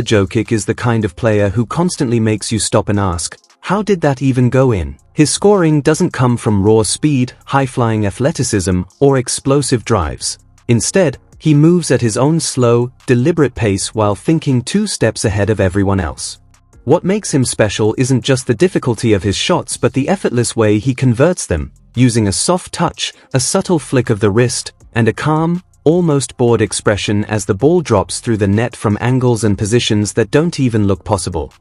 Jokić is the kind of player who constantly makes you stop and ask, how did that even go in? His scoring doesn't come from raw speed, high-flying athleticism, or explosive drives. Instead, he moves at his own slow, deliberate pace while thinking 2 steps ahead of everyone else. What makes him special isn't just the difficulty of his shots but the effortless way he converts them, using a soft touch, a subtle flick of the wrist, and a calm, almost bored expression as the ball drops through the net from angles and positions that don't even look possible.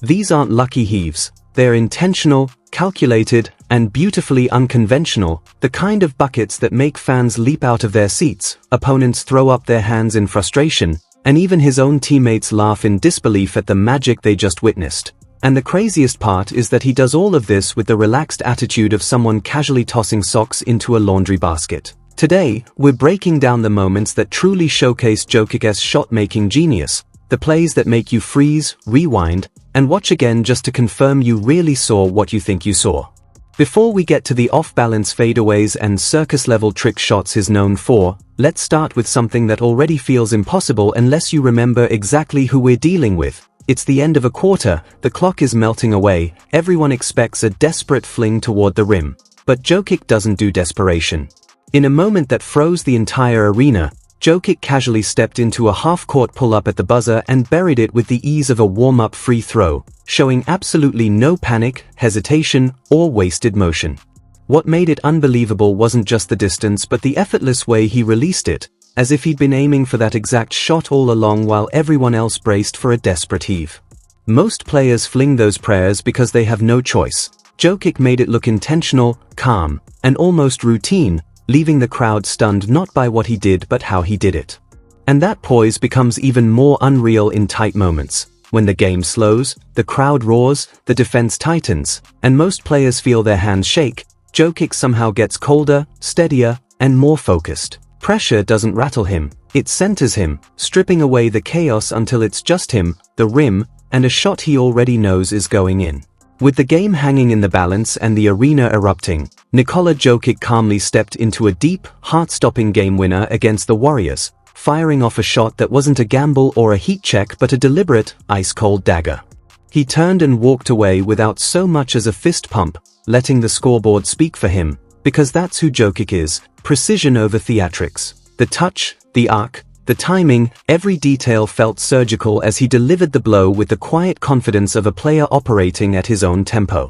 These aren't lucky heaves, they're intentional, calculated, and beautifully unconventional, the kind of buckets that make fans leap out of their seats, opponents throw up their hands in frustration, and even his own teammates laugh in disbelief at the magic they just witnessed. And the craziest part is that he does all of this with the relaxed attitude of someone casually tossing socks into a laundry basket. Today, we're breaking down the moments that truly showcase Jokic's shot-making genius, the plays that make you freeze, rewind, and watch again just to confirm you really saw what you think you saw. Before we get to the off-balance fadeaways and circus-level trick shots he's known for, let's start with something that already feels impossible unless you remember exactly who we're dealing with. It's the end of a quarter, the clock is melting away, everyone expects a desperate fling toward the rim. But Jokic doesn't do desperation. In a moment that froze the entire arena, Jokic casually stepped into a half-court pull-up at the buzzer and buried it with the ease of a warm-up free throw, showing absolutely no panic, hesitation, or wasted motion. What made it unbelievable wasn't just the distance but the effortless way he released it, as if he'd been aiming for that exact shot all along while everyone else braced for a desperate heave. Most players fling those prayers because they have no choice. Jokic made it look intentional, calm, and almost routine, leaving the crowd stunned not by what he did but how he did it. And that poise becomes even more unreal in tight moments. When the game slows, the crowd roars, the defense tightens, and most players feel their hands shake, Jokic somehow gets colder, steadier, and more focused. Pressure doesn't rattle him, it centers him, stripping away the chaos until it's just him, the rim, and a shot he already knows is going in. With the game hanging in the balance and the arena erupting, Nikola Jokić calmly stepped into a deep, heart-stopping game winner against the Warriors, firing off a shot that wasn't a gamble or a heat check but a deliberate, ice-cold dagger. He turned and walked away without so much as a fist pump, letting the scoreboard speak for him, because that's who Jokic is, precision over theatrics. The touch, the arc, the timing, every detail felt surgical as he delivered the blow with the quiet confidence of a player operating at his own tempo.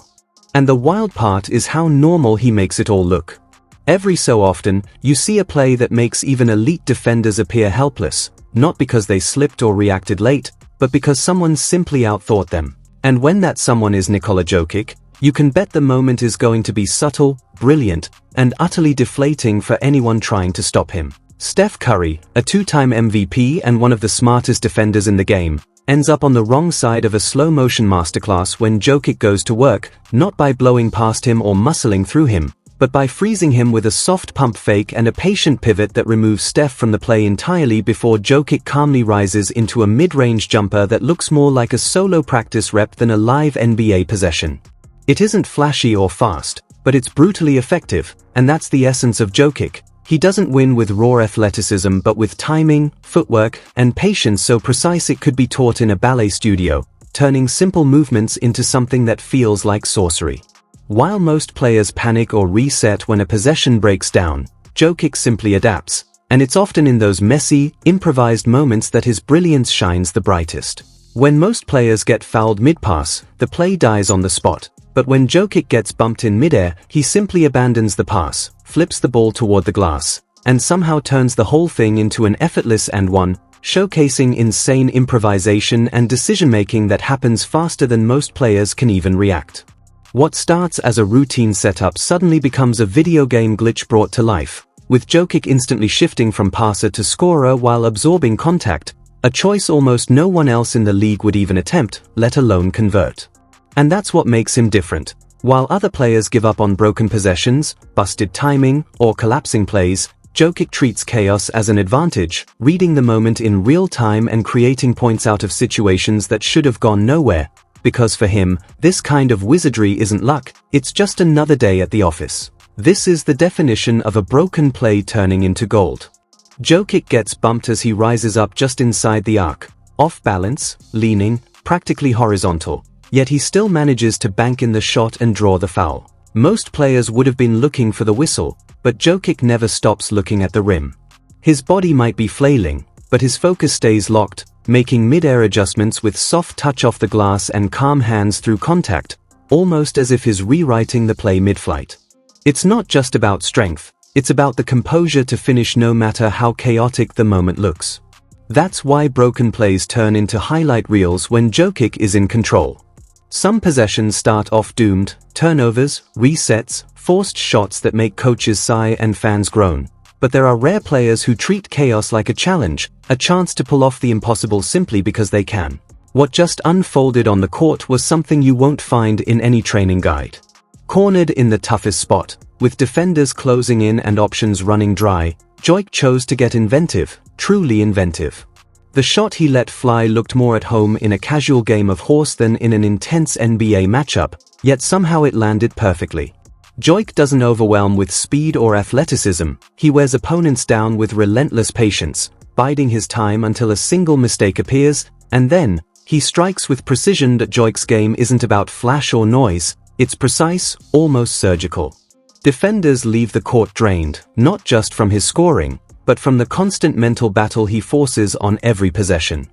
And the wild part is how normal he makes it all look. Every so often, you see a play that makes even elite defenders appear helpless, not because they slipped or reacted late, but because someone simply outthought them. And when that someone is Nikola Jokic, you can bet the moment is going to be subtle, brilliant, and utterly deflating for anyone trying to stop him. Steph Curry, a 2-time MVP and one of the smartest defenders in the game, ends up on the wrong side of a slow-motion masterclass when Jokic goes to work, not by blowing past him or muscling through him, but by freezing him with a soft pump fake and a patient pivot that removes Steph from the play entirely before Jokic calmly rises into a mid-range jumper that looks more like a solo practice rep than a live NBA possession. It isn't flashy or fast, but it's brutally effective, and that's the essence of Jokic. He doesn't win with raw athleticism but with timing, footwork, and patience so precise it could be taught in a ballet studio, turning simple movements into something that feels like sorcery. While most players panic or reset when a possession breaks down, Jokic simply adapts, and it's often in those messy, improvised moments that his brilliance shines the brightest. When most players get fouled mid-pass, the play dies on the spot. But when Jokic gets bumped in midair, he simply abandons the pass, flips the ball toward the glass, and somehow turns the whole thing into an effortless and one, showcasing insane improvisation and decision-making that happens faster than most players can even react. What starts as a routine setup suddenly becomes a video game glitch brought to life, with Jokic instantly shifting from passer to scorer while absorbing contact, a choice almost no one else in the league would even attempt, let alone convert. And that's what makes him different. While other players give up on broken possessions, busted timing, or collapsing plays, Jokic treats chaos as an advantage, reading the moment in real time and creating points out of situations that should have gone nowhere. Because for him, this kind of wizardry isn't luck, it's just another day at the office. This is the definition of a broken play turning into gold. Jokic gets bumped as he rises up just inside the arc, Off balance, leaning, practically horizontal. Yet he still manages to bank in the shot and draw the foul. Most players would have been looking for the whistle, but Jokic never stops looking at the rim. His body might be flailing, but his focus stays locked, making mid-air adjustments with soft touch off the glass and calm hands through contact, almost as if he's rewriting the play mid-flight. It's not just about strength, it's about the composure to finish no matter how chaotic the moment looks. That's why broken plays turn into highlight reels when Jokic is in control. Some possessions start off doomed: turnovers, resets, forced shots that make coaches sigh and fans groan. But there are rare players who treat chaos like a challenge, a chance to pull off the impossible simply because they can. What just unfolded on the court was something you won't find in any training guide. Cornered in the toughest spot, with defenders closing in and options running dry, Jokic chose to get inventive, truly inventive. The shot he let fly looked more at home in a casual game of horse than in an intense NBA matchup, yet somehow it landed perfectly. Jokic doesn't overwhelm with speed or athleticism, he wears opponents down with relentless patience, biding his time until a single mistake appears, and then, he strikes with precision. That Jokic's game isn't about flash or noise, it's precise, almost surgical. Defenders leave the court drained, not just from his scoring, but from the constant mental battle he forces on every possession.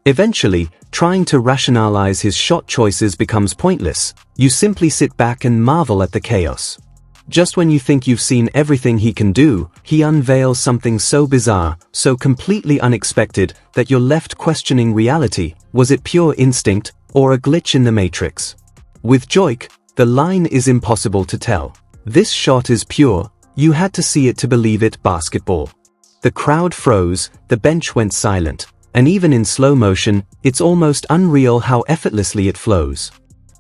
Eventually, trying to rationalize his shot choices becomes pointless. You simply sit back and marvel at the chaos. Just when you think you've seen everything he can do, he unveils something so bizarre, so completely unexpected, that you're left questioning reality. Was it pure instinct, or a glitch in the matrix? With Jokic, the line is impossible to tell. This shot is pure, you had to see it to believe it. Basketball. The crowd froze, the bench went silent. And even in slow motion, it's almost unreal how effortlessly it flows.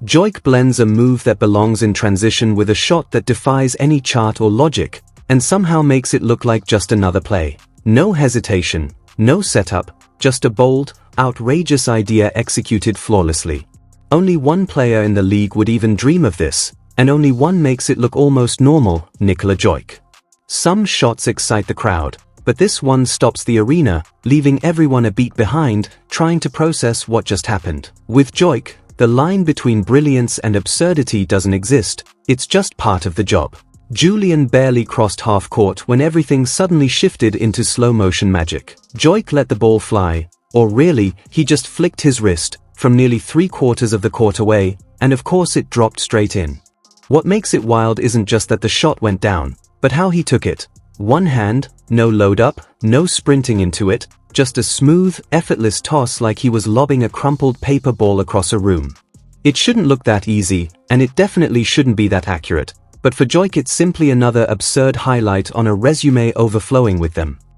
Jokic blends a move that belongs in transition with a shot that defies any chart or logic, and somehow makes it look like just another play. No hesitation, no setup, just a bold, outrageous idea executed flawlessly. Only one player in the league would even dream of this, and only one makes it look almost normal: Nikola Jokić. Some shots excite the crowd, but this one stops the arena, leaving everyone a beat behind, trying to process what just happened. With Jokic, the line between brilliance and absurdity doesn't exist, it's just part of the job. Julian barely crossed half court when everything suddenly shifted into slow-motion magic. Jokic let the ball fly, or really, he just flicked his wrist, from nearly 3/4 of the court away, and of course it dropped straight in. What makes it wild isn't just that the shot went down, but how he took it. One hand, no load up, no sprinting into it, just a smooth, effortless toss like he was lobbing a crumpled paper ball across a room. It shouldn't look that easy, and it definitely shouldn't be that accurate, but for Jokic it's simply another absurd highlight on a resume overflowing with them.